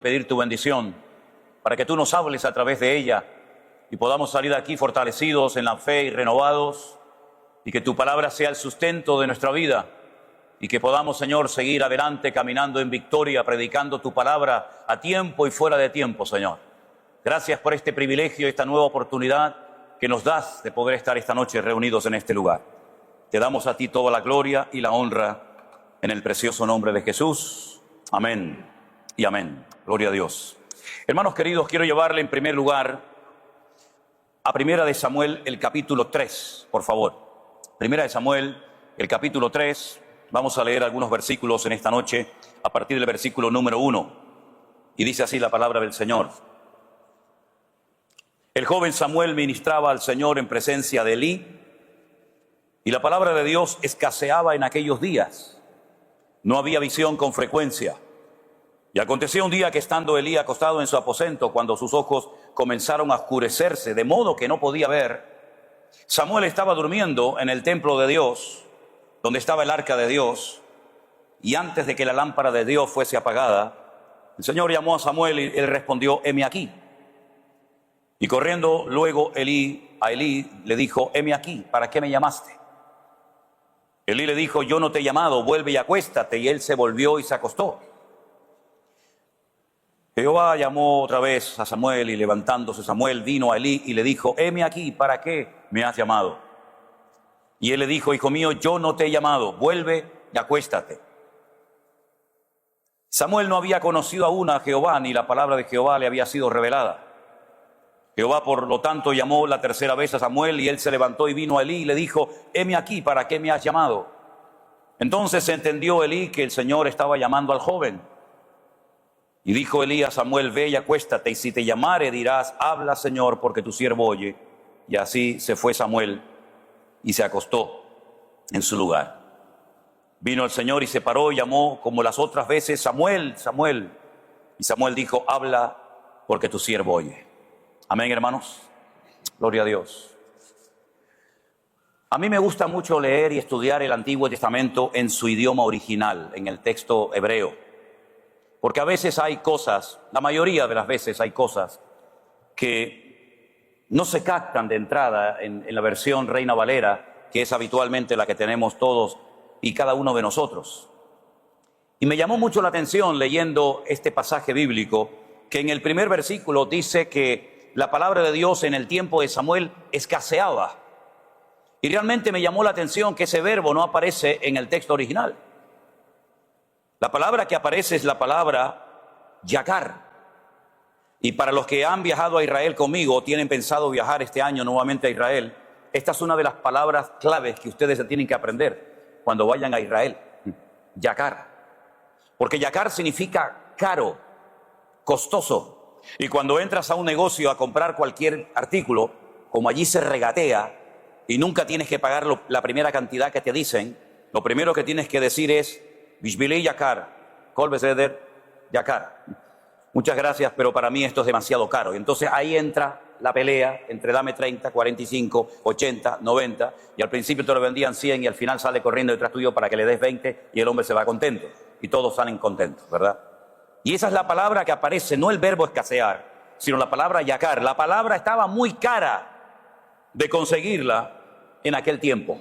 pedir tu bendición para que tú nos hables a través de ella y podamos salir de aquí fortalecidos en la fe y renovados, y que tu palabra sea el sustento de nuestra vida, y que podamos, Señor, seguir adelante caminando en victoria, predicando tu palabra a tiempo y fuera de tiempo, Señor. Gracias por este privilegio, esta nueva oportunidad que nos das de poder estar esta noche reunidos en este lugar. Te damos a ti toda la gloria y la honra en el precioso nombre de Jesús. Amén y amén. Gloria a Dios. Hermanos queridos, quiero llevarle en primer lugar a Primera de Samuel, el capítulo 3, por favor. Primera de Samuel, el capítulo 3. Vamos a leer algunos versículos en esta noche, a partir del versículo número 1. Y dice así la palabra del Señor. El joven Samuel ministraba al Señor en presencia de Elí, y la palabra de Dios escaseaba en aquellos días. No había visión con frecuencia. Y aconteció un día que, estando Elí acostado en su aposento, cuando sus ojos comenzaron a oscurecerse, de modo que no podía ver, Samuel estaba durmiendo en el templo de Dios, donde estaba el arca de Dios, y antes de que la lámpara de Dios fuese apagada, el Señor llamó a Samuel y él respondió: heme aquí. Y corriendo luego a Elí le dijo: heme aquí, ¿para qué me llamaste? Elí le dijo: yo no te he llamado, vuelve y acuéstate. Y él se volvió y se acostó. Jehová llamó otra vez a Samuel, y levantándose Samuel vino a Elí y le dijo: heme aquí, ¿para qué me has llamado? Y él le dijo: hijo mío, yo no te he llamado, vuelve y acuéstate. Samuel no había conocido aún a Jehová, ni la palabra de Jehová le había sido revelada. Jehová, por lo tanto, llamó la tercera vez a Samuel, y él se levantó y vino a Elí y le dijo: heme aquí, ¿para qué me has llamado? Entonces entendió Elí que el Señor estaba llamando al joven. Y dijo Elí a Samuel: ve y acuéstate, y si te llamare dirás: habla, Señor, porque tu siervo oye. Y así se fue Samuel y se acostó en su lugar. Vino el Señor y se paró y llamó como las otras veces: Samuel, Samuel. Y Samuel dijo: habla, porque tu siervo oye. Amén, hermanos. Gloria a Dios. A mí me gusta mucho leer y estudiar el Antiguo Testamento en su idioma original, en el texto hebreo. Porque a veces hay cosas, la mayoría de las veces hay cosas que no se captan de entrada en la versión Reina Valera, que es habitualmente la que tenemos todos y cada uno de nosotros. Y me llamó mucho la atención leyendo este pasaje bíblico, que en el primer versículo dice que la palabra de Dios en el tiempo de Samuel escaseaba. Y realmente me llamó la atención que ese verbo no aparece en el texto original. La palabra que aparece es la palabra yakar. Y para los que han viajado a Israel conmigo o tienen pensado viajar este año nuevamente a Israel, esta es una de las palabras claves que ustedes se tienen que aprender cuando vayan a Israel. Yakar. Porque yakar significa caro, costoso. Y cuando entras a un negocio a comprar cualquier artículo, como allí se regatea y nunca tienes que pagar la primera cantidad que te dicen, lo primero que tienes que decir es: Bishbilei yakar, kol beseder yakar. Muchas gracias, pero para mí esto es demasiado caro. Y entonces ahí entra la pelea entre dame 30, 45, 80, 90, y al principio te lo vendían 100 y al final sale corriendo detrás tuyo para que le des 20 y el hombre se va contento. Y todos salen contentos, ¿verdad? Y esa es la palabra que aparece, no el verbo escasear, sino la palabra yakar. La palabra estaba muy cara de conseguirla en aquel tiempo.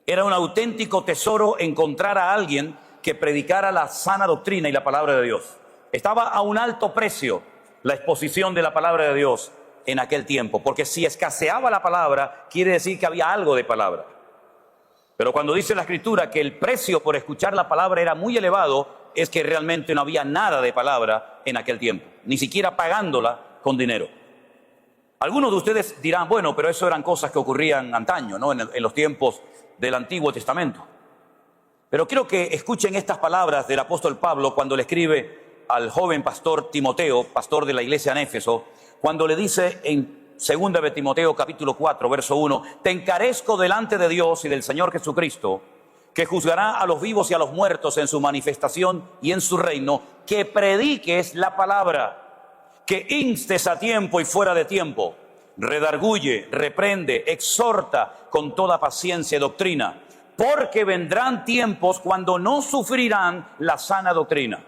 Era un auténtico tesoro encontrar a alguien que predicara la sana doctrina y la palabra de Dios. Estaba a un alto precio la exposición de la palabra de Dios en aquel tiempo, porque si escaseaba la palabra, quiere decir que había algo de palabra. Pero cuando dice la Escritura que el precio por escuchar la palabra era muy elevado, es que realmente no había nada de palabra en aquel tiempo, ni siquiera pagándola con dinero. Algunos de ustedes dirán: bueno, pero eso eran cosas que ocurrían antaño, ¿no? En los tiempos del Antiguo Testamento. Pero quiero que escuchen estas palabras del apóstol Pablo cuando le escribe al joven pastor Timoteo, pastor de la iglesia en Éfeso, cuando le dice en 2 de Timoteo capítulo 4, verso 1: te encarezco delante de Dios y del Señor Jesucristo, que juzgará a los vivos y a los muertos en su manifestación y en su reino, que prediques la palabra, que instes a tiempo y fuera de tiempo, redarguye, reprende, exhorta con toda paciencia y doctrina, porque vendrán tiempos cuando no sufrirán la sana doctrina,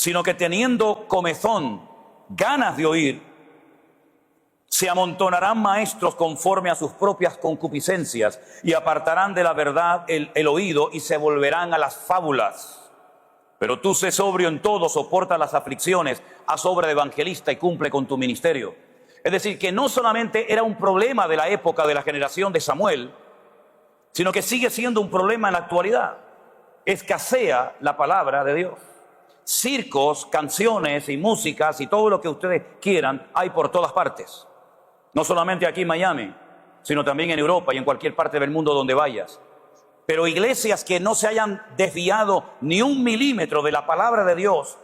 sino que teniendo comezón, ganas de oír, se amontonarán maestros conforme a sus propias concupiscencias y apartarán de la verdad el oído y se volverán a las fábulas. Pero tú sé sobrio en todo, soporta las aflicciones, haz obra de evangelista y cumple con tu ministerio. Es decir, que no solamente era un problema de la época de la generación de Samuel, sino que sigue siendo un problema en la actualidad. Escasea la palabra de Dios. Circos, canciones y músicas y todo lo que ustedes quieran hay por todas partes. No solamente aquí en Miami, sino también en Europa y en cualquier parte del mundo donde vayas. Pero iglesias que no se hayan desviado ni un milímetro de la palabra de Dios,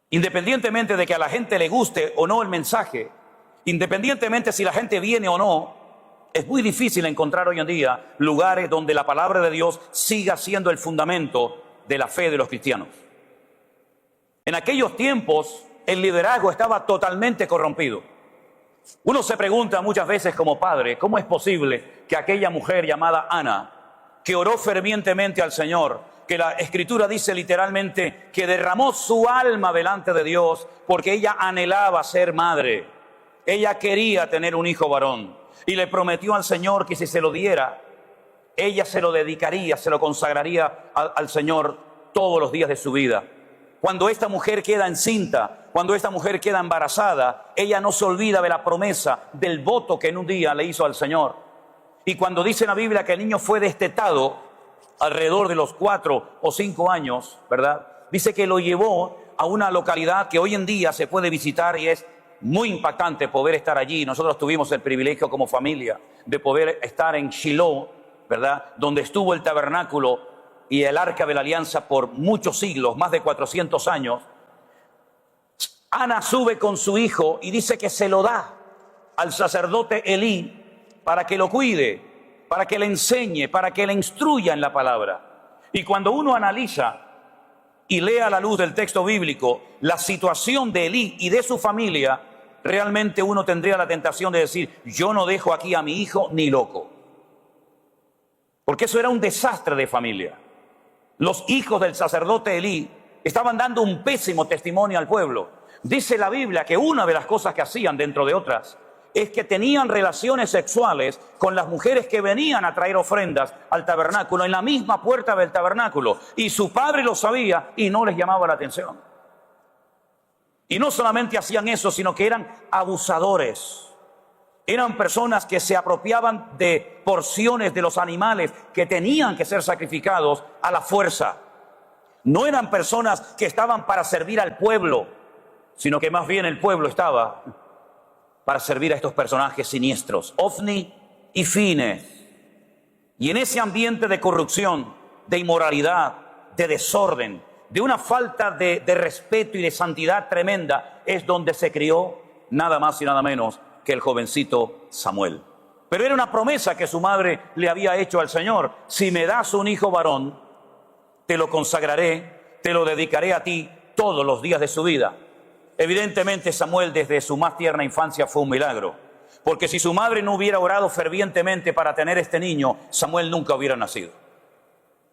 independientemente de que a la gente le guste o no el mensaje, independientemente si la gente viene o no, es muy difícil encontrar hoy en día lugares donde la palabra de Dios siga siendo el fundamento de la fe de los cristianos. En aquellos tiempos el liderazgo estaba totalmente corrompido. Uno se pregunta muchas veces como padre, ¿cómo es posible que aquella mujer llamada Ana, que oró fervientemente al Señor, que la Escritura dice literalmente que derramó su alma delante de Dios porque ella anhelaba ser madre, ella quería tener un hijo varón y le prometió al Señor que si se lo diera, ella se lo dedicaría, se lo consagraría al Señor todos los días de su vida? Cuando esta mujer queda encinta, cuando esta mujer queda embarazada, ella no se olvida de la promesa, del voto que en un día le hizo al Señor. Y cuando dice la Biblia que el niño fue destetado alrededor de los 4 o 5 años, ¿verdad? Dice que lo llevó a una localidad que hoy en día se puede visitar y es muy impactante poder estar allí. Nosotros tuvimos el privilegio como familia de poder estar en Shiloh, ¿verdad? Donde estuvo el tabernáculo y el arca de la alianza por muchos siglos, más de 400 años. Ana sube con su hijo y dice que se lo da al sacerdote Elí para que lo cuide, para que le enseñe, para que le instruya en la palabra. Y cuando uno analiza y lee a la luz del texto bíblico la situación de Elí y de su familia, realmente uno tendría la tentación de decir, yo no dejo aquí a mi hijo ni loco. Porque eso era un desastre de familia. Los hijos del sacerdote Elí estaban dando un pésimo testimonio al pueblo. Dice la Biblia que una de las cosas que hacían, dentro de otras, es que tenían relaciones sexuales con las mujeres que venían a traer ofrendas al tabernáculo, en la misma puerta del tabernáculo. Y su padre lo sabía y no les llamaba la atención. Y no solamente hacían eso, sino que eran abusadores. Eran personas que se apropiaban de porciones de los animales que tenían que ser sacrificados a la fuerza. No eran personas que estaban para servir al pueblo, sino que más bien el pueblo estaba para servir a estos personajes siniestros, Ofni y Fines. Y en ese ambiente de corrupción, de inmoralidad, de desorden, de una falta de respeto y de santidad tremenda, es donde se crió nada más y nada menos que el jovencito Samuel. Pero era una promesa que su madre le había hecho al Señor: si me das un hijo varón, te lo consagraré, te lo dedicaré a ti todos los días de su vida. Evidentemente Samuel desde su más tierna infancia fue un milagro, porque si su madre no hubiera orado fervientemente para tener este niño, Samuel nunca hubiera nacido.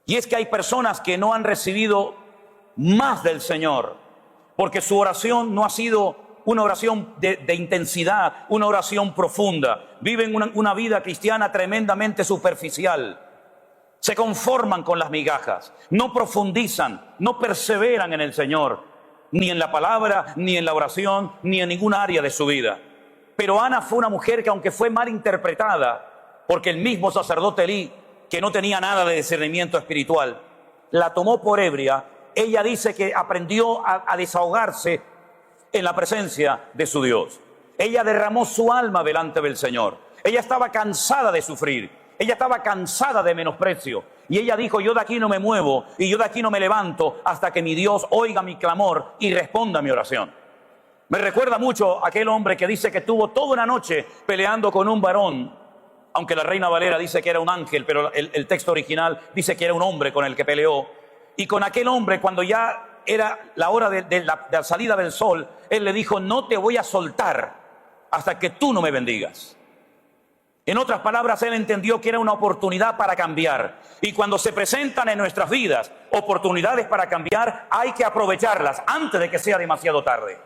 Y es que hay personas que no han recibido más del Señor, porque su oración no ha sido una oración de intensidad, una oración profunda. Viven una vida cristiana tremendamente superficial. Se conforman con las migajas, no profundizan, no perseveran en el Señor, ni en la palabra, ni en la oración, ni en ninguna área de su vida. Pero Ana fue una mujer que, aunque fue mal interpretada, porque el mismo sacerdote Elí, que no tenía nada de discernimiento espiritual, la tomó por ebria. Ella dice que aprendió a desahogarse en la presencia de su Dios. Ella derramó su alma delante del Señor. Ella estaba cansada de sufrir. Ella estaba cansada de menosprecio. Y ella dijo: yo de aquí no me muevo y yo de aquí no me levanto hasta que mi Dios oiga mi clamor y responda a mi oración. Me recuerda mucho aquel hombre que dice que tuvo toda una noche peleando con un varón, aunque la Reina Valera dice que era un ángel, pero el texto original dice que era un hombre con el que peleó. Y con aquel hombre, cuando ya era la hora de la salida del sol, él le dijo: no te voy a soltar hasta que tú no me bendigas. En otras palabras, él entendió que era una oportunidad para cambiar. Y cuando se presentan en nuestras vidas oportunidades para cambiar, hay que aprovecharlas antes de que sea demasiado tarde.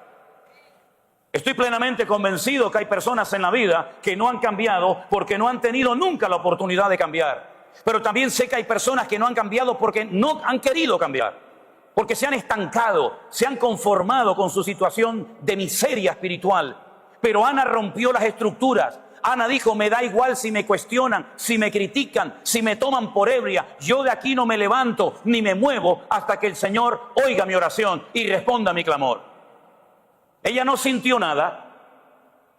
Estoy plenamente convencido que hay personas en la vida que no han cambiado porque no han tenido nunca la oportunidad de cambiar. Pero también sé que hay personas que no han cambiado porque no han querido cambiar. Porque se han estancado, se han conformado con su situación de miseria espiritual. Pero Ana rompió las estructuras. Ana dijo, me da igual si me cuestionan, si me critican, si me toman por ebria. Yo de aquí no me levanto ni me muevo hasta que el Señor oiga mi oración y responda a mi clamor. Ella no sintió nada.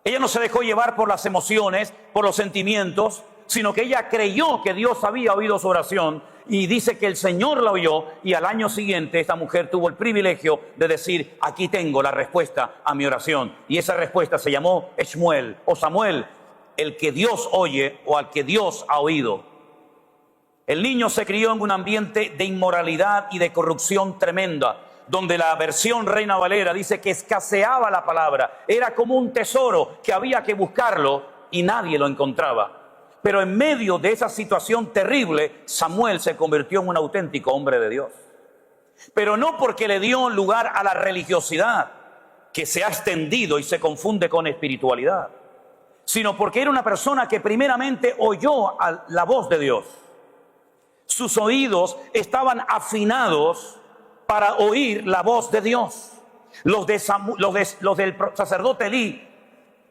Ella no se dejó llevar por las emociones, por los sentimientos, sino que ella creyó que Dios había oído su oración y dice que el Señor la oyó, y al año siguiente esta mujer tuvo el privilegio de decir, aquí tengo la respuesta a mi oración. Y esa respuesta se llamó Shmuel o Samuel, el que Dios oye o al que Dios ha oído. El niño se crió en un ambiente de inmoralidad y de corrupción tremenda, donde la versión Reina Valera dice que escaseaba la palabra. Era como un tesoro que había que buscarlo y nadie lo encontraba. Pero en medio de esa situación terrible, Samuel se convirtió en un auténtico hombre de Dios. Pero no porque le dio lugar a la religiosidad, que se ha extendido y se confunde con espiritualidad, sino porque era una persona que primeramente oyó la voz de Dios. Sus oídos estaban afinados para oír la voz de Dios. Los del sacerdote Elí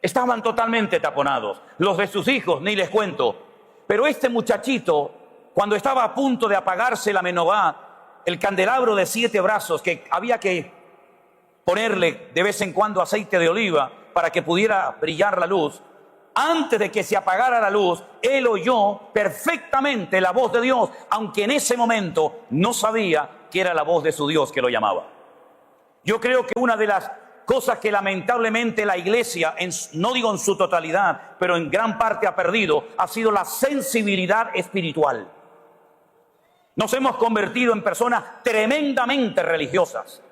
estaban totalmente taponados. Los de sus hijos, ni les cuento. Pero este muchachito, cuando estaba a punto de apagarse la menorá, el candelabro de 7 brazos, que había que ponerle de vez en cuando aceite de oliva para que pudiera brillar la luz, antes de que se apagara la luz, él oyó perfectamente la voz de Dios, aunque en ese momento no sabía que era la voz de su Dios que lo llamaba. Yo creo que una de las cosas que lamentablemente la iglesia, no digo en su totalidad, pero en gran parte ha perdido, ha sido la sensibilidad espiritual. Nos hemos convertido en personas tremendamente religiosas,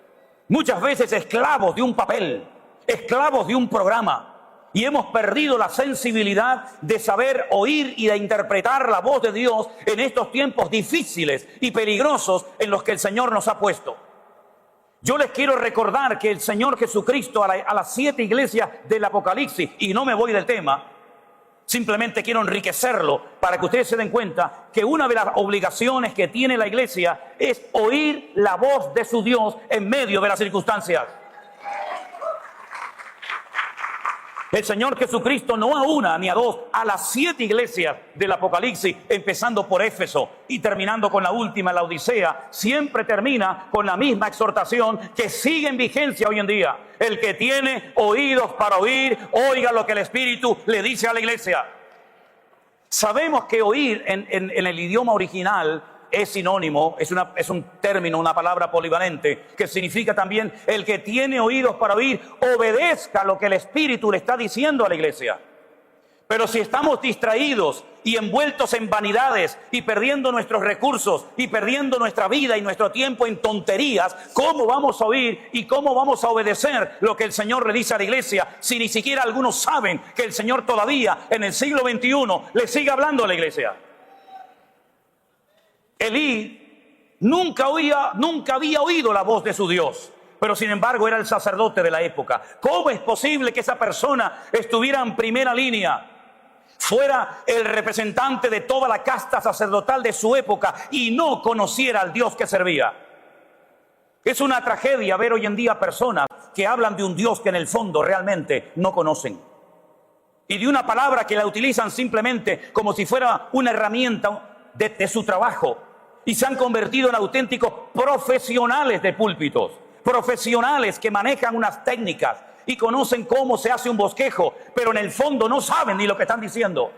muchas veces esclavos de un papel, esclavos de un programa, y hemos perdido la sensibilidad de saber oír y de interpretar la voz de Dios en estos tiempos difíciles y peligrosos en los que el Señor nos ha puesto. Yo les quiero recordar que el Señor Jesucristo a las 7 iglesias del Apocalipsis, y no me voy del tema, simplemente quiero enriquecerlo para que ustedes se den cuenta que una de las obligaciones que tiene la iglesia es oír la voz de su Dios en medio de las circunstancias. El Señor Jesucristo no a una ni a dos, a las 7 iglesias del Apocalipsis, empezando por Éfeso y terminando con la última, la Odisea, siempre termina con la misma exhortación que sigue en vigencia hoy en día. El que tiene oídos para oír, oiga lo que el Espíritu le dice a la iglesia. Sabemos que oír en el idioma original es sinónimo, es un término, una palabra polivalente, que significa también el que tiene oídos para oír, obedezca lo que el Espíritu le está diciendo a la iglesia. Pero si estamos distraídos y envueltos en vanidades y perdiendo nuestros recursos y perdiendo nuestra vida y nuestro tiempo en tonterías, ¿cómo vamos a oír y cómo vamos a obedecer lo que el Señor le dice a la iglesia si ni siquiera algunos saben que el Señor todavía en el siglo XXI le sigue hablando a la iglesia? Elí nunca había oído la voz de su Dios, pero sin embargo era el sacerdote de la época. ¿Cómo es posible que esa persona estuviera en primera línea, fuera el representante de toda la casta sacerdotal de su época y no conociera al Dios que servía? Es una tragedia ver hoy en día personas que hablan de un Dios que en el fondo realmente no conocen, y de una palabra que la utilizan simplemente como si fuera una herramienta de su trabajo, y se han convertido en auténticos profesionales de púlpitos, profesionales que manejan unas técnicas y conocen cómo se hace un bosquejo, pero en el fondo no saben ni lo que están diciendo.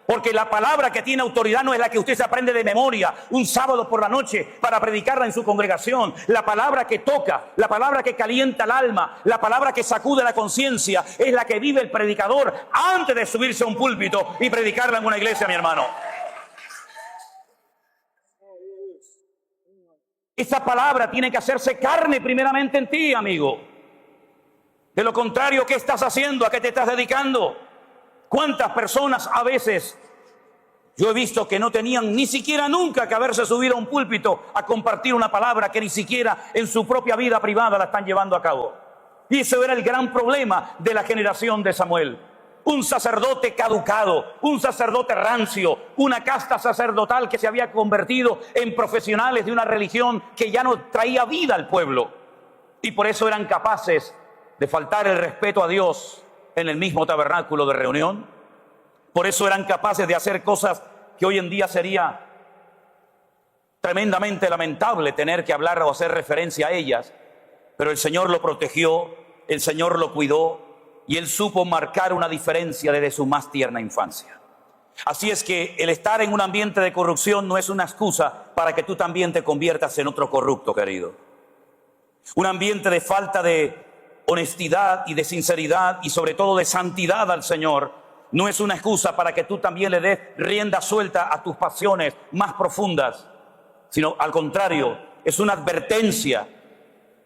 Porque la palabra que tiene autoridad no es la que usted se aprende de memoria un sábado por la noche para predicarla en su congregación. La palabra que toca, la palabra que calienta el alma, la palabra que sacude la conciencia, es la que vive el predicador antes de subirse a un púlpito y predicarla en una iglesia, mi hermano. Esa palabra tiene que hacerse carne primeramente en ti, amigo. De lo contrario, ¿qué estás haciendo? ¿A qué te estás dedicando? ¿Cuántas personas a veces yo he visto que no tenían ni siquiera nunca que haberse subido a un púlpito a compartir una palabra que ni siquiera en su propia vida privada la están llevando a cabo? Y ese era el gran problema de la generación de Samuel. Un sacerdote caducado, un sacerdote rancio, una casta sacerdotal que se había convertido en profesionales de una religión que ya no traía vida al pueblo. Y por eso eran capaces de faltar el respeto a Dios en el mismo tabernáculo de reunión. Por eso eran capaces de hacer cosas que hoy en día sería tremendamente lamentable tener que hablar o hacer referencia a ellas. Pero el Señor lo protegió, el Señor lo cuidó y Él supo marcar una diferencia desde su más tierna infancia. Así es que el estar en un ambiente de corrupción no es una excusa para que tú también te conviertas en otro corrupto, querido. Un ambiente de falta de honestidad y de sinceridad y sobre todo de santidad al Señor no es una excusa para que tú también le des rienda suelta a tus pasiones más profundas, sino al contrario, es una advertencia,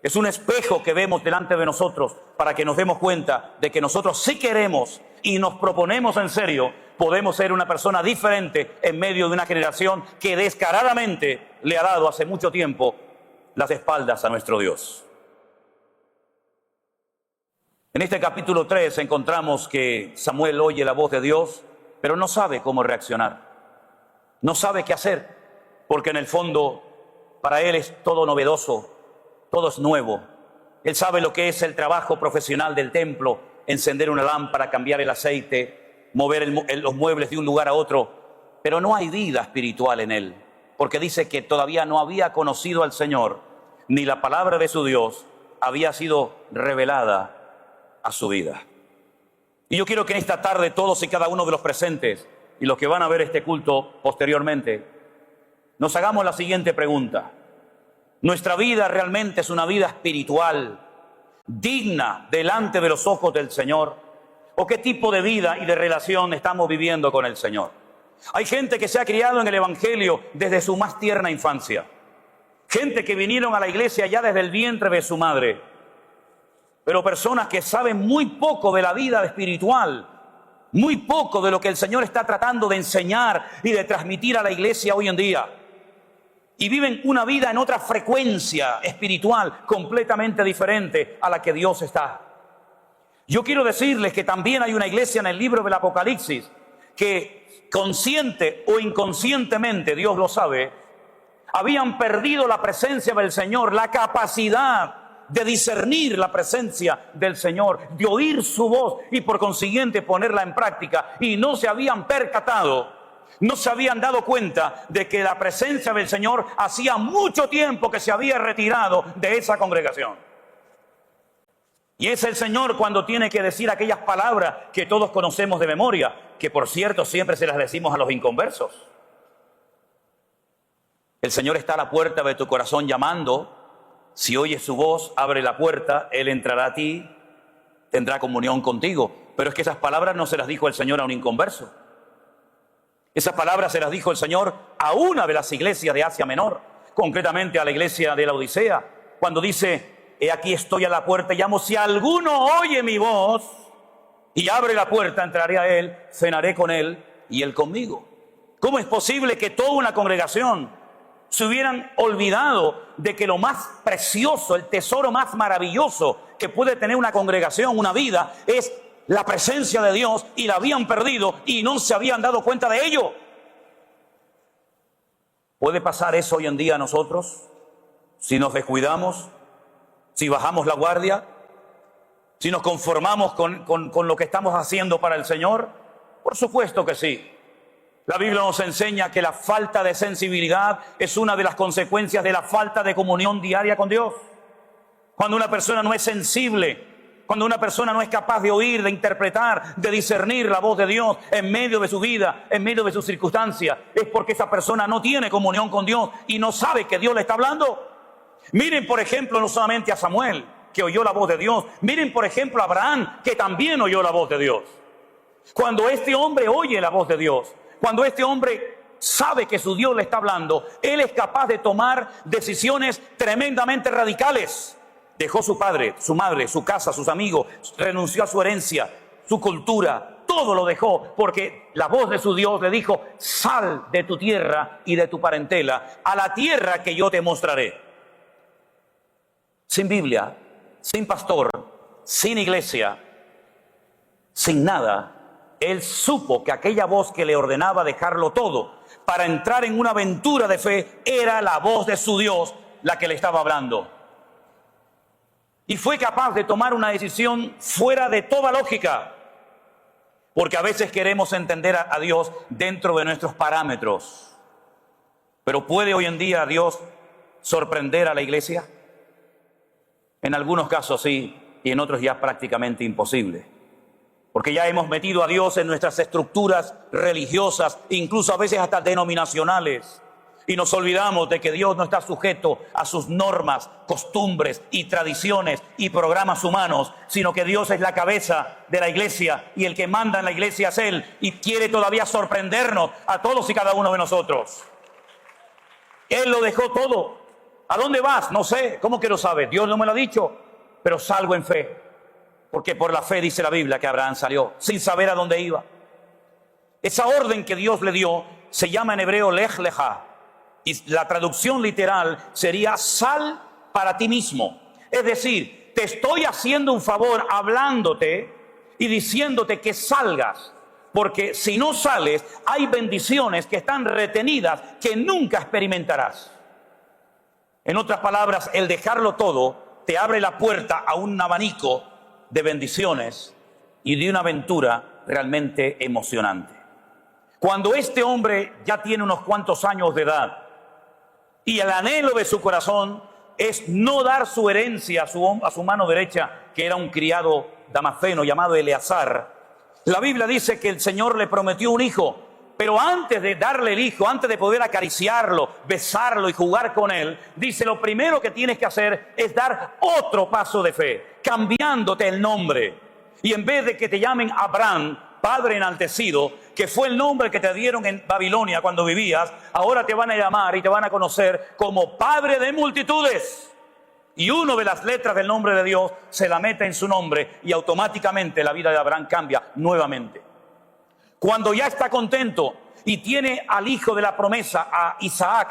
es un espejo que vemos delante de nosotros para que nos demos cuenta de que nosotros sí queremos y nos proponemos en serio, podemos ser una persona diferente en medio de una generación que descaradamente le ha dado hace mucho tiempo las espaldas a nuestro Dios. En este capítulo 3 encontramos que Samuel oye la voz de Dios, pero no sabe cómo reaccionar. No sabe qué hacer, porque en el fondo para él es todo novedoso, todo es nuevo. Él sabe lo que es el trabajo profesional del templo, encender una lámpara, cambiar el aceite, mover los muebles de un lugar a otro, pero no hay vida espiritual en él, porque dice que todavía no había conocido al Señor, ni la palabra de su Dios había sido revelada a su vida. Y yo quiero que en esta tarde todos y cada uno de los presentes y los que van a ver este culto posteriormente, nos hagamos la siguiente pregunta. ¿Nuestra vida realmente es una vida espiritual, digna delante de los ojos del Señor? ¿O qué tipo de vida y de relación estamos viviendo con el Señor? Hay gente que se ha criado en el Evangelio desde su más tierna infancia. Gente que vinieron a la iglesia ya desde el vientre de su madre. Pero personas que saben muy poco de la vida espiritual, muy poco de lo que el Señor está tratando de enseñar y de transmitir a la iglesia hoy en día. Y viven una vida en otra frecuencia espiritual completamente diferente a la que Dios está. Yo quiero decirles que también hay una iglesia en el libro del Apocalipsis que consciente o inconscientemente, Dios lo sabe, habían perdido la presencia del Señor, la capacidad de discernir la presencia del Señor, de oír su voz y por consiguiente ponerla en práctica, y no se habían percatado, no se habían dado cuenta de que la presencia del Señor hacía mucho tiempo que se había retirado de esa congregación. Y es el Señor cuando tiene que decir aquellas palabras que todos conocemos de memoria, que por cierto siempre se las decimos a los inconversos. El Señor está a la puerta de tu corazón llamando. Si oyes su voz, abre la puerta, Él entrará a ti, tendrá comunión contigo. Pero es que esas palabras no se las dijo el Señor a un inconverso. Esas palabras se las dijo el Señor a una de las iglesias de Asia Menor, concretamente a la iglesia de la Odisea, cuando dice: he aquí estoy a la puerta y llamo, si alguno oye mi voz y abre la puerta, entraré a él, cenaré con él y él conmigo. ¿Cómo es posible que toda una congregación se hubieran olvidado de que lo más precioso, el tesoro más maravilloso que puede tener una congregación, una vida, es la presencia de Dios, y la habían perdido y no se habían dado cuenta de ello? ¿Puede pasar eso hoy en día a nosotros? Si nos descuidamos, si bajamos la guardia, si nos conformamos con lo que estamos haciendo para el Señor. Por supuesto que sí. La Biblia nos enseña que la falta de sensibilidad es una de las consecuencias de la falta de comunión diaria con Dios. Cuando una persona no es sensible, cuando una persona no es capaz de oír, de interpretar, de discernir la voz de Dios en medio de su vida, en medio de sus circunstancias, es porque esa persona no tiene comunión con Dios y no sabe que Dios le está hablando. Miren, por ejemplo, no solamente a Samuel, que oyó la voz de Dios. Miren, por ejemplo, a Abraham, que también oyó la voz de Dios. Cuando este hombre oye la voz de Dios, cuando este hombre sabe que su Dios le está hablando, él es capaz de tomar decisiones tremendamente radicales. Dejó su padre, su madre, su casa, sus amigos, renunció a su herencia, su cultura, todo lo dejó, porque la voz de su Dios le dijo: sal de tu tierra y de tu parentela a la tierra que yo te mostraré. Sin Biblia, sin pastor, sin iglesia, sin nada, él supo que aquella voz que le ordenaba dejarlo todo para entrar en una aventura de fe era la voz de su Dios la que le estaba hablando. Y fue capaz de tomar una decisión fuera de toda lógica, porque a veces queremos entender a Dios dentro de nuestros parámetros. Pero ¿puede hoy en día Dios sorprender a la iglesia? En algunos casos sí, y en otros ya prácticamente imposible. Porque ya hemos metido a Dios en nuestras estructuras religiosas, incluso a veces hasta denominacionales. Y nos olvidamos de que Dios no está sujeto a sus normas, costumbres y tradiciones y programas humanos, sino que Dios es la cabeza de la iglesia y el que manda en la iglesia es Él, y quiere todavía sorprendernos a todos y cada uno de nosotros. Él lo dejó todo. ¿A dónde vas? No sé. ¿Cómo que lo sabes? Dios no me lo ha dicho, pero salgo en fe. Porque por la fe dice la Biblia que Abraham salió sin saber a dónde iba. Esa orden que Dios le dio se llama en hebreo Lech Lecha. Y la traducción literal sería: sal para ti mismo. Es decir, te estoy haciendo un favor hablándote y diciéndote que salgas, porque si no sales hay bendiciones que están retenidas que nunca experimentarás. En otras palabras, el dejarlo todo te abre la puerta a un abanico de bendiciones y de una aventura realmente emocionante. Cuando este hombre ya tiene unos cuantos años de edad, y el anhelo de su corazón es no dar su herencia a su mano derecha, que era un criado damasceno llamado Eleazar, la Biblia dice que el Señor le prometió un hijo, pero antes de darle el hijo, antes de poder acariciarlo, besarlo y jugar con él, dice: lo primero que tienes que hacer es dar otro paso de fe, cambiándote el nombre. Y en vez de que te llamen Abraham, Padre enaltecido, que fue el nombre que te dieron en Babilonia cuando vivías, ahora te van a llamar y te van a conocer como Padre de multitudes. Y una de las letras del nombre de Dios se la mete en su nombre y automáticamente la vida de Abraham cambia nuevamente. Cuando ya está contento y tiene al hijo de la promesa, a Isaac,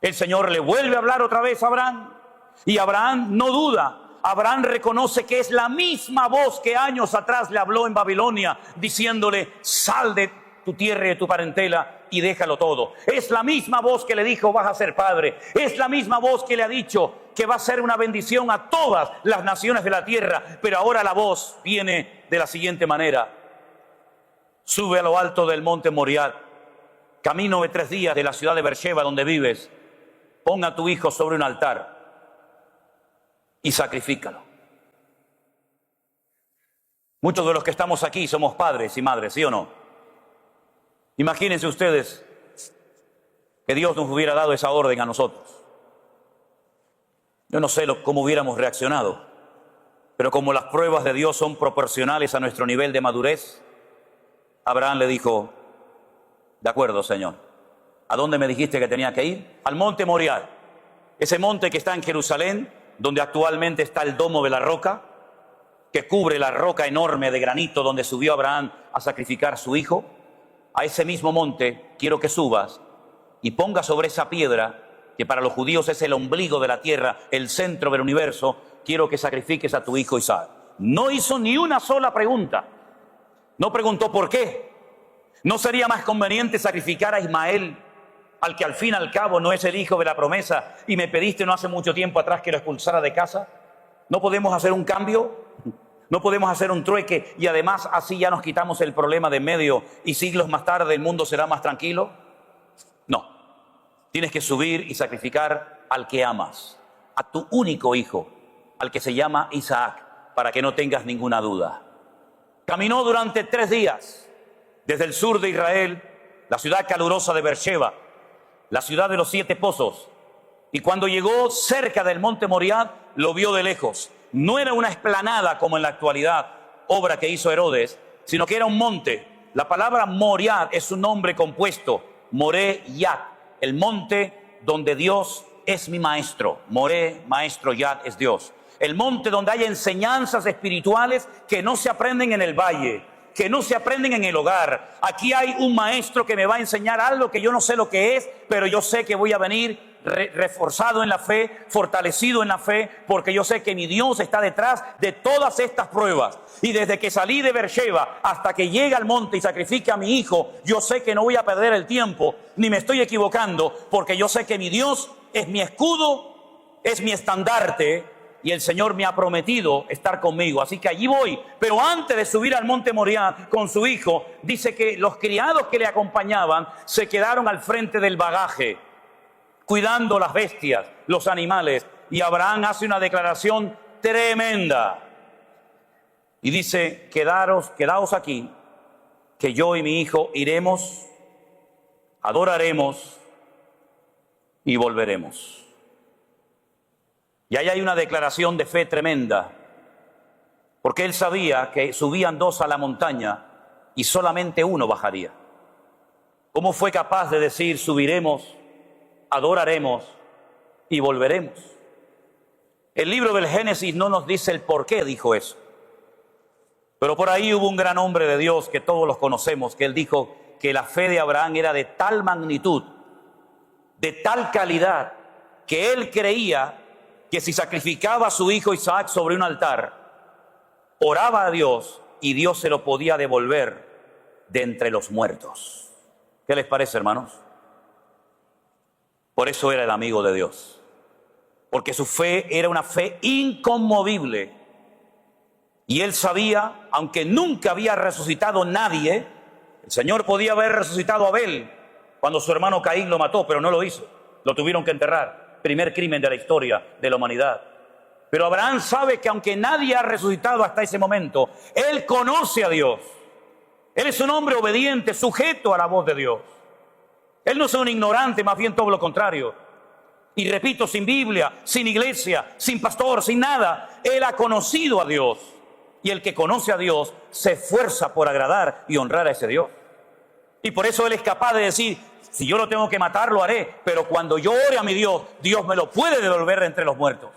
el Señor le vuelve a hablar otra vez a Abraham, y Abraham no duda. Abraham reconoce que es la misma voz que años atrás le habló en Babilonia, diciéndole: sal de tu tierra y de tu parentela y déjalo todo. Es la misma voz que le dijo: vas a ser padre. Es la misma voz que le ha dicho que va a ser una bendición a todas las naciones de la tierra. Pero ahora la voz viene de la siguiente manera: sube a lo alto del monte Moriah, camino de 3 días de la ciudad de Beersheba donde vives, pon a tu hijo sobre un altar y sacrifícalo. Muchos de los que estamos aquí somos padres y madres, ¿sí o no? Imagínense ustedes que Dios nos hubiera dado esa orden a nosotros. Yo no sé cómo hubiéramos reaccionado, pero como las pruebas de Dios son proporcionales a nuestro nivel de madurez, Abraham le dijo: de acuerdo, Señor. ¿A dónde me dijiste que tenía que ir? Al monte Moriah, ese monte que está en Jerusalén, donde actualmente está el domo de la roca, que cubre la roca enorme de granito donde subió Abraham a sacrificar a su hijo. A ese mismo monte quiero que subas y pongas sobre esa piedra, que para los judíos es el ombligo de la tierra, el centro del universo, quiero que sacrifiques a tu hijo Isaac. No hizo ni una sola pregunta. No preguntó por qué. ¿No sería más conveniente sacrificar a Ismael, al que al fin y al cabo no es el hijo de la promesa, y me pediste no hace mucho tiempo atrás que lo expulsara de casa? ¿No podemos hacer un cambio? ¿No podemos hacer un trueque y además así ya nos quitamos el problema de en medio y siglos más tarde el mundo será más tranquilo? No. Tienes que subir y sacrificar al que amas, a tu único hijo, al que se llama Isaac, para que no tengas ninguna duda. Caminó durante 3 días desde el sur de Israel, la ciudad calurosa de Beersheba, la ciudad de los 7 pozos, y cuando llegó cerca del monte Moriah lo vio de lejos. No era una explanada como en la actualidad, obra que hizo Herodes, sino que era un monte. La palabra Moriah es un nombre compuesto, Moré Yad, el monte donde Dios es mi maestro. Moré, maestro, Yad es Dios. El monte donde hay enseñanzas espirituales que no se aprenden en el valle, que no se aprenden en el hogar. Aquí hay un maestro que me va a enseñar algo que yo no sé lo que es, pero yo sé que voy a venir reforzado en la fe, fortalecido en la fe, porque yo sé que mi Dios está detrás de todas estas pruebas. Y desde que salí de Beersheba hasta que llegue al monte y sacrifique a mi hijo, yo sé que no voy a perder el tiempo, ni me estoy equivocando, porque yo sé que mi Dios es mi escudo, es mi estandarte, y el Señor me ha prometido estar conmigo. Así que allí voy. Pero antes de subir al monte Moriah con su hijo, dice que los criados que le acompañaban se quedaron al frente del bagaje, cuidando las bestias, los animales. Y Abraham hace una declaración tremenda. Y dice, quedaos aquí, que yo y mi hijo iremos, adoraremos y volveremos. Y ahí hay una declaración de fe tremenda, porque él sabía que subían dos a la montaña y solamente uno bajaría. ¿Cómo fue capaz de decir, subiremos, adoraremos y volveremos? El libro del Génesis no nos dice el por qué dijo eso, pero por ahí hubo un gran hombre de Dios que todos los conocemos, que él dijo que la fe de Abraham era de tal magnitud, de tal calidad, que él creía que si sacrificaba a su hijo Isaac sobre un altar, oraba a Dios y Dios se lo podía devolver de entre los muertos. ¿Qué les parece, hermanos? Por eso era el amigo de Dios, porque su fe era una fe inconmovible. Y él sabía, aunque nunca había resucitado nadie, el Señor podía haber resucitado a Abel cuando su hermano Caín lo mató, pero no lo hizo, lo tuvieron que enterrar. Primer crimen de la historia de la humanidad. Pero Abraham sabe que aunque nadie ha resucitado hasta ese momento, él conoce a Dios. Él es un hombre obediente, sujeto a la voz de Dios. Él no es un ignorante, más bien todo lo contrario. Y repito, sin Biblia, sin iglesia, sin pastor, sin nada, él ha conocido a Dios. Y el que conoce a Dios se esfuerza por agradar y honrar a ese Dios. Y por eso él es capaz de decir, si yo lo tengo que matar, lo haré, pero cuando yo ore a mi Dios, Dios me lo puede devolver de entre los muertos.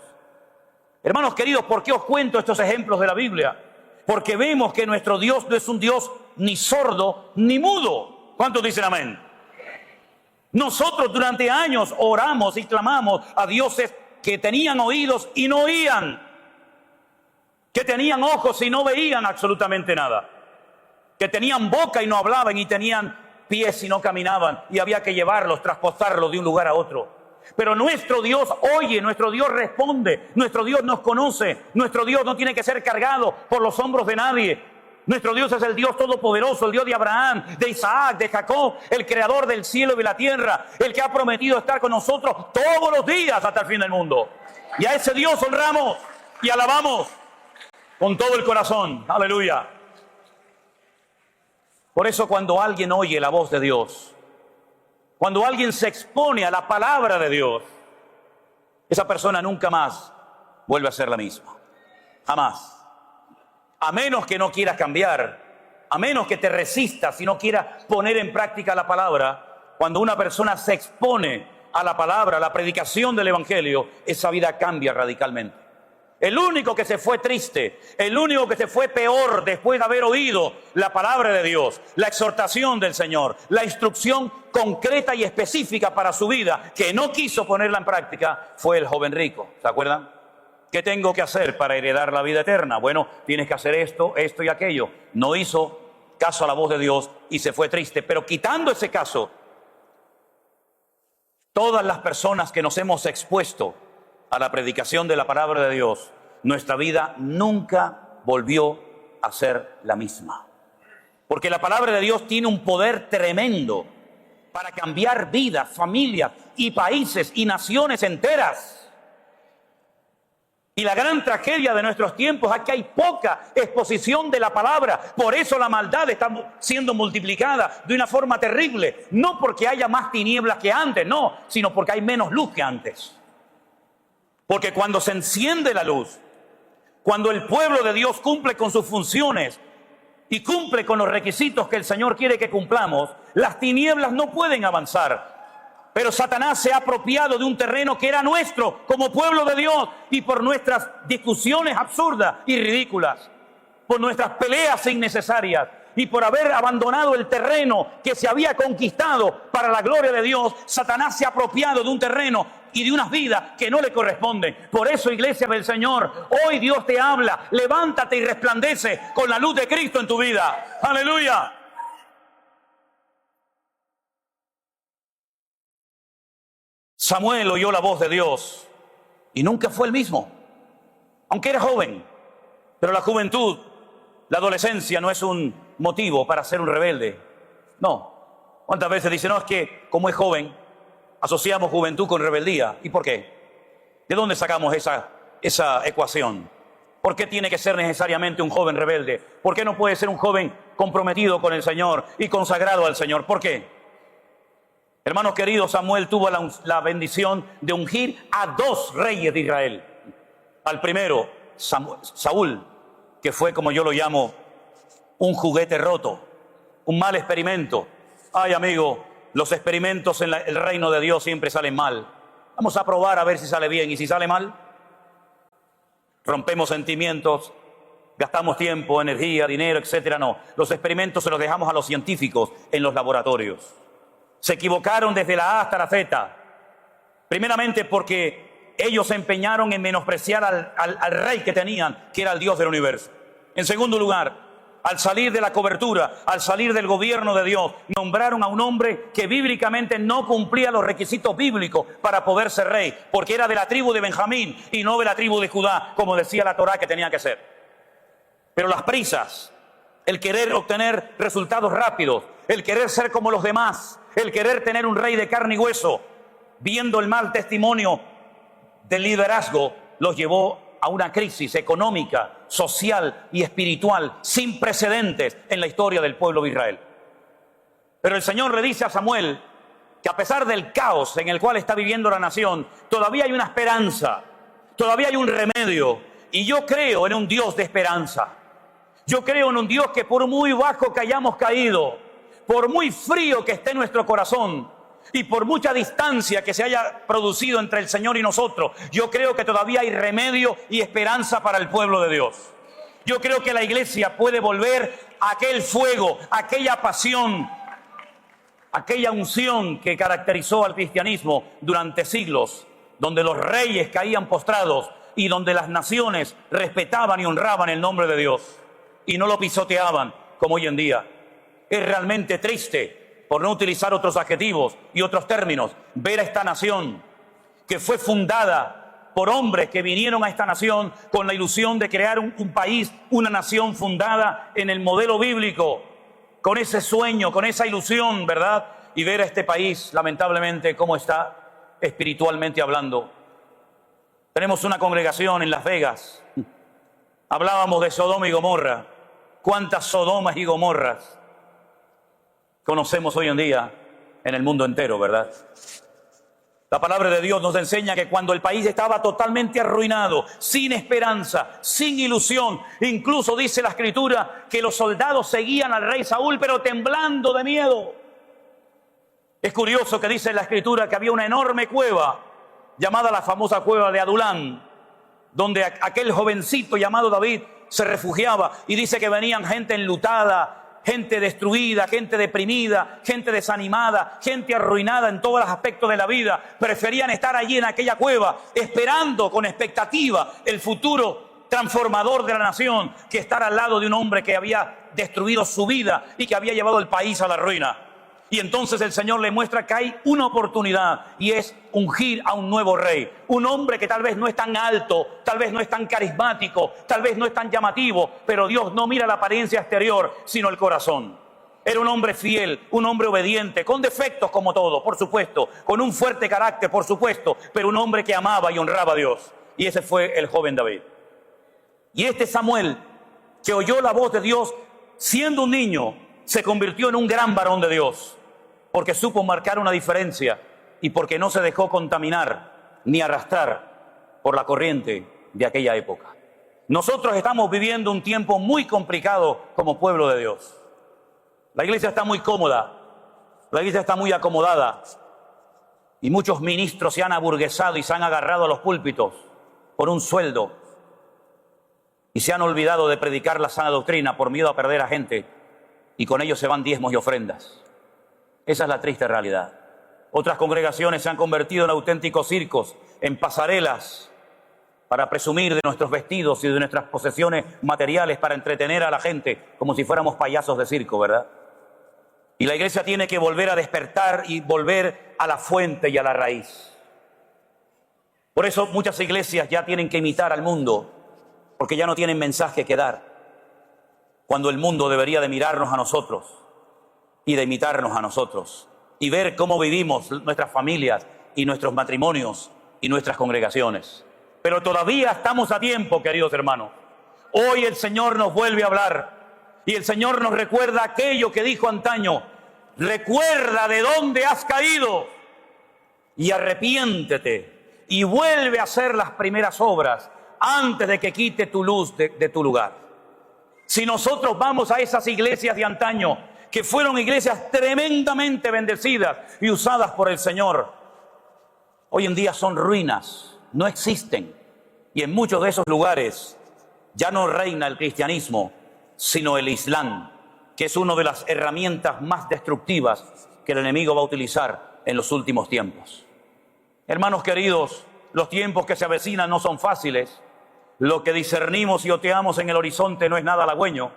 Hermanos queridos, ¿por qué os cuento estos ejemplos de la Biblia? Porque vemos que nuestro Dios no es un Dios ni sordo ni mudo. ¿Cuántos dicen amén? Nosotros durante años oramos y clamamos a dioses que tenían oídos y no oían, que tenían ojos y no veían absolutamente nada, que tenían boca y no hablaban y tenían pies y no caminaban, y había que llevarlos, transportarlos de un lugar a otro. Pero nuestro Dios oye, nuestro Dios responde, nuestro Dios nos conoce, nuestro Dios no tiene que ser cargado por los hombros de nadie. Nuestro Dios es el Dios todopoderoso, el Dios de Abraham, de Isaac, de Jacob, el creador del cielo y de la tierra, el que ha prometido estar con nosotros todos los días hasta el fin del mundo. Y a ese Dios honramos y alabamos con todo el corazón. Aleluya. Por eso cuando alguien oye la voz de Dios, cuando alguien se expone a la palabra de Dios, esa persona nunca más vuelve a ser la misma. Jamás. A menos que no quieras cambiar, a menos que te resistas y no quieras poner en práctica la palabra, cuando una persona se expone a la palabra, a la predicación del Evangelio, esa vida cambia radicalmente. El único que se fue triste, el único que se fue peor después de haber oído la palabra de Dios, la exhortación del Señor, la instrucción concreta y específica para su vida, que no quiso ponerla en práctica, fue el joven rico. ¿Se acuerdan? ¿Qué tengo que hacer para heredar la vida eterna? Bueno, tienes que hacer esto, esto y aquello. No hizo caso a la voz de Dios y se fue triste. Pero quitando ese caso, todas las personas que nos hemos expuesto a la predicación de la palabra de Dios, nuestra vida nunca volvió a ser la misma. Porque la palabra de Dios tiene un poder tremendo para cambiar vidas, familias y países y naciones enteras. Y la gran tragedia de nuestros tiempos es que hay poca exposición de la palabra. Por eso la maldad está siendo multiplicada de una forma terrible. No porque haya más tinieblas que antes, no, sino porque hay menos luz que antes. Porque cuando se enciende la luz, cuando el pueblo de Dios cumple con sus funciones y cumple con los requisitos que el Señor quiere que cumplamos, las tinieblas no pueden avanzar. Pero Satanás se ha apropiado de un terreno que era nuestro como pueblo de Dios, y por nuestras discusiones absurdas y ridículas, por nuestras peleas innecesarias y por haber abandonado el terreno que se había conquistado para la gloria de Dios, Satanás se ha apropiado de un terreno y de unas vidas que no le corresponden. Por eso, iglesia del Señor, hoy Dios te habla, levántate y resplandece con la luz de Cristo en tu vida. ¡Aleluya! Samuel oyó la voz de Dios y nunca fue el mismo, aunque era joven. Pero la juventud, la adolescencia no es un motivo para ser un rebelde. No. ¿Cuántas veces dicen, no, es que como es joven, asociamos juventud con rebeldía? ¿Y por qué? ¿De dónde sacamos esa ecuación? ¿Por qué tiene que ser necesariamente un joven rebelde? ¿Por qué no puede ser un joven comprometido con el Señor y consagrado al Señor? ¿Por qué? Hermanos queridos, Samuel tuvo la bendición de ungir a 2 reyes de Israel. Al primero, Saúl, que fue, como yo lo llamo, un juguete roto, un mal experimento. Ay, amigo, los experimentos en el reino de Dios siempre salen mal. Vamos a probar a ver si sale bien, y si sale mal, rompemos sentimientos, gastamos tiempo, energía, dinero, etcétera. No, los experimentos se los dejamos a los científicos en los laboratorios. Se equivocaron desde la A hasta la Z. Primeramente porque ellos se empeñaron en menospreciar al rey que tenían, que era el Dios del universo. En segundo lugar, al salir de la cobertura, al salir del gobierno de Dios, nombraron a un hombre que bíblicamente no cumplía los requisitos bíblicos para poder ser rey, porque era de la tribu de Benjamín y no de la tribu de Judá, como decía la Torá que tenía que ser. Pero las prisas, el querer obtener resultados rápidos, el querer ser como los demás, el querer tener un rey de carne y hueso, viendo el mal testimonio del liderazgo, los llevó a una crisis económica, social y espiritual sin precedentes en la historia del pueblo de Israel. Pero el Señor le dice a Samuel que a pesar del caos en el cual está viviendo la nación, todavía hay una esperanza, todavía hay un remedio. Y yo creo en un Dios de esperanza. Yo creo en un Dios que por muy bajo que hayamos caído, por muy frío que esté nuestro corazón y por mucha distancia que se haya producido entre el Señor y nosotros, yo creo que todavía hay remedio y esperanza para el pueblo de Dios. Yo creo que la iglesia puede volver a aquel fuego, aquella pasión, aquella unción que caracterizó al cristianismo durante siglos, donde los reyes caían postrados y donde las naciones respetaban y honraban el nombre de Dios y no lo pisoteaban como hoy en día. Es realmente triste, por no utilizar otros adjetivos y otros términos, ver a esta nación que fue fundada por hombres que vinieron a esta nación con la ilusión de crear un país, una nación fundada en el modelo bíblico, con ese sueño, con esa ilusión, ¿verdad? Y ver a este país, lamentablemente, cómo está espiritualmente hablando. Tenemos una congregación en Las Vegas. Hablábamos de Sodoma y Gomorra. ¿Cuántas Sodomas y Gomorras conocemos hoy en día en el mundo entero, verdad? La palabra de Dios nos enseña que cuando el país estaba totalmente arruinado, sin esperanza, sin ilusión, incluso dice la Escritura que los soldados seguían al rey Saúl, pero temblando de miedo. Es curioso que dice la Escritura que había una enorme cueva, llamada la famosa cueva de Adulán, donde aquel jovencito llamado David se refugiaba, y dice que venían gente enlutada, gente destruida, gente deprimida, gente desanimada, gente arruinada en todos los aspectos de la vida. Preferían estar allí en aquella cueva, esperando con expectativa el futuro transformador de la nación, que estar al lado de un hombre que había destruido su vida y que había llevado el país a la ruina. Y entonces el Señor le muestra que hay una oportunidad, y es ungir a un nuevo rey. Un hombre que tal vez no es tan alto, tal vez no es tan carismático, tal vez no es tan llamativo, pero Dios no mira la apariencia exterior, sino el corazón. Era un hombre fiel, un hombre obediente, con defectos como todo, por supuesto, con un fuerte carácter, por supuesto, pero un hombre que amaba y honraba a Dios. Y ese fue el joven David. Y este Samuel, que oyó la voz de Dios siendo un niño, se convirtió en un gran varón de Dios, porque supo marcar una diferencia y porque no se dejó contaminar ni arrastrar por la corriente de aquella época. Nosotros estamos viviendo un tiempo muy complicado como pueblo de Dios. La iglesia está muy cómoda, la iglesia está muy acomodada, y muchos ministros se han aburguesado y se han agarrado a los púlpitos por un sueldo y se han olvidado de predicar la sana doctrina por miedo a perder a gente. y con ellos se van diezmos y ofrendas. Esa es la triste realidad. Otras congregaciones se han convertido en auténticos circos, en pasarelas, para presumir de nuestros vestidos y de nuestras posesiones materiales, para entretener a la gente como si fuéramos payasos de circo, ¿verdad? Y la iglesia tiene que volver a despertar y volver a la fuente y a la raíz. Por eso muchas iglesias ya tienen que imitar al mundo, porque ya no tienen mensaje que dar, cuando el mundo debería de mirarnos a nosotros y de imitarnos a nosotros y ver cómo vivimos nuestras familias y nuestros matrimonios y nuestras congregaciones. Pero todavía estamos a tiempo, queridos hermanos. Hoy el Señor nos vuelve a hablar y el Señor nos recuerda aquello que dijo antaño: recuerda de dónde has caído y arrepiéntete y vuelve a hacer las primeras obras antes de que quite tu luz de tu lugar. Si nosotros vamos a esas iglesias de antaño, que fueron iglesias tremendamente bendecidas y usadas por el Señor, hoy en día son ruinas, no existen. Y en muchos de esos lugares ya no reina el cristianismo, sino el Islam, que es una de las herramientas más destructivas que el enemigo va a utilizar en los últimos tiempos. Hermanos queridos, los tiempos que se avecinan no son fáciles. Lo que discernimos y oteamos en el horizonte no es nada halagüeño.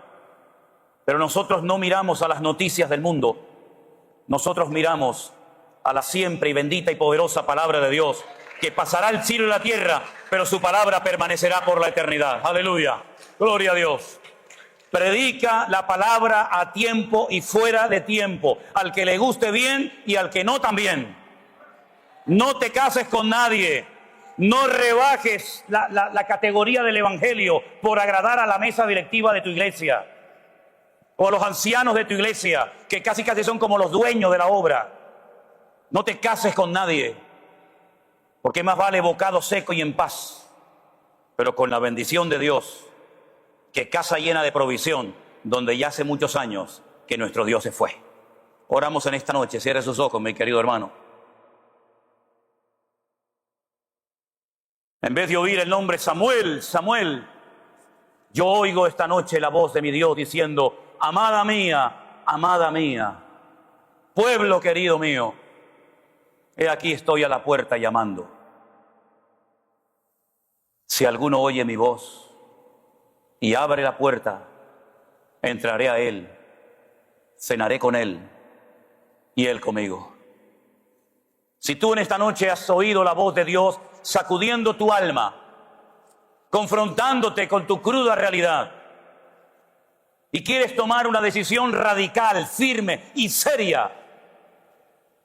Pero nosotros no miramos a las noticias del mundo. Nosotros miramos a la siempre y bendita y poderosa palabra de Dios, que pasará el cielo y la tierra, pero su palabra permanecerá por la eternidad. Aleluya. Gloria a Dios. Predica la palabra a tiempo y fuera de tiempo, al que le guste bien y al que no también. No te cases con nadie. No rebajes la categoría del evangelio por agradar a la mesa directiva de tu iglesia o a los ancianos de tu iglesia, que casi son como los dueños de la obra. No te cases con nadie, porque más vale bocado seco y en paz, pero con la bendición de Dios, que casa llena de provisión, donde ya hace muchos años que nuestro Dios se fue. Oramos en esta noche. Cierre sus ojos, mi querido hermano. En vez de oír el nombre Samuel, Samuel, yo oigo esta noche la voz de mi Dios diciendo: amada mía, pueblo querido mío, he aquí estoy a la puerta llamando. Si alguno oye mi voz y abre la puerta, entraré a él, cenaré con él y él conmigo. Si tú en esta noche has oído la voz de Dios sacudiendo tu alma, confrontándote con tu cruda realidad, y quieres tomar una decisión radical, firme y seria,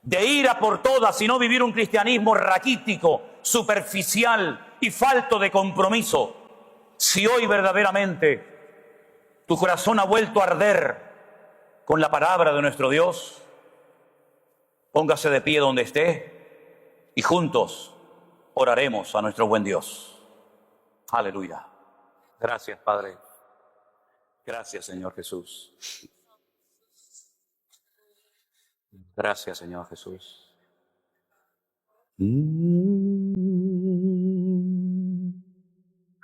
de ir a por todas y no vivir un cristianismo raquítico, superficial y falto de compromiso, si hoy verdaderamente tu corazón ha vuelto a arder con la palabra de nuestro Dios, póngase de pie donde esté y juntos oraremos a nuestro buen Dios. Aleluya. Gracias, Padre. Gracias, Señor Jesús. Gracias, Señor Jesús.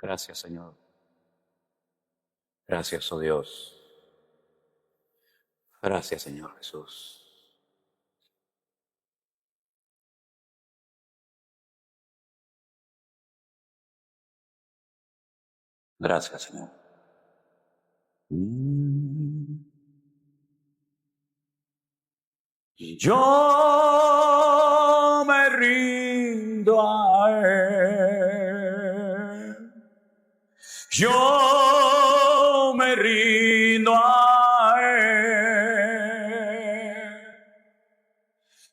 Gracias, Señor. Gracias, oh Dios. Gracias, Señor Jesús. Gracias, Señor. Yo me rindo a Él. Yo me rindo a Él.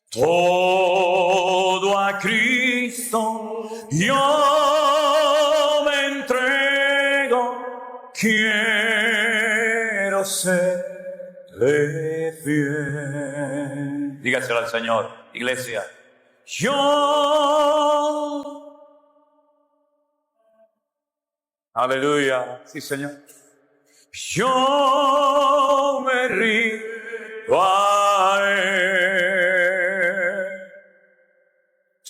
Todo a Cristo yo me entrego. Quiero ser fiel. Dígaselo al Señor, iglesia. Yo. Aleluya. Sí, Señor. Yo me rindo a Él.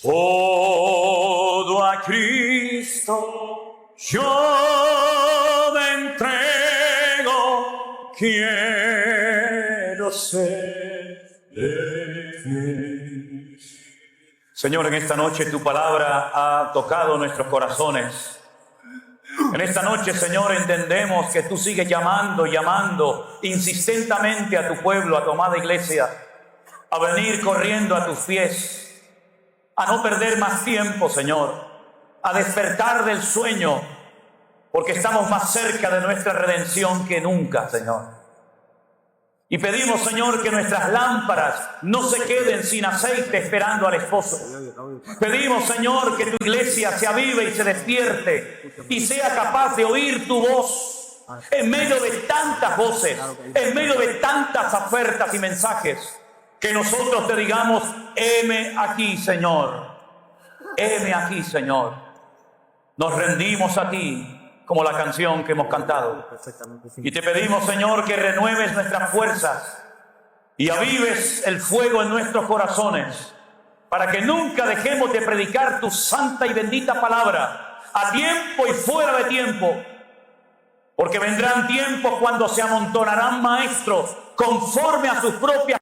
Todo a Cristo yo me entrego. Quiero sed de ti. Señor, en esta noche tu palabra ha tocado nuestros corazones. En esta noche, Señor, entendemos que tú sigues llamando insistentemente a tu pueblo, a tu amada iglesia, a venir corriendo a tus pies, a no perder más tiempo, Señor, a despertar del sueño, porque estamos más cerca de nuestra redención que nunca, Señor. Y pedimos, Señor, que nuestras lámparas no se queden sin aceite esperando al esposo. Pedimos, Señor, que tu iglesia se avive y se despierte y sea capaz de oír tu voz en medio de tantas voces, en medio de tantas ofertas y mensajes, que nosotros te digamos: heme aquí, Señor. Heme aquí, Señor. Nos rendimos a ti, como la canción que hemos cantado. Y te pedimos, Señor, que renueves nuestras fuerzas y avives el fuego en nuestros corazones, para que nunca dejemos de predicar tu santa y bendita palabra, a tiempo y fuera de tiempo. Porque vendrán tiempos cuando se amontonarán maestros conforme a sus propias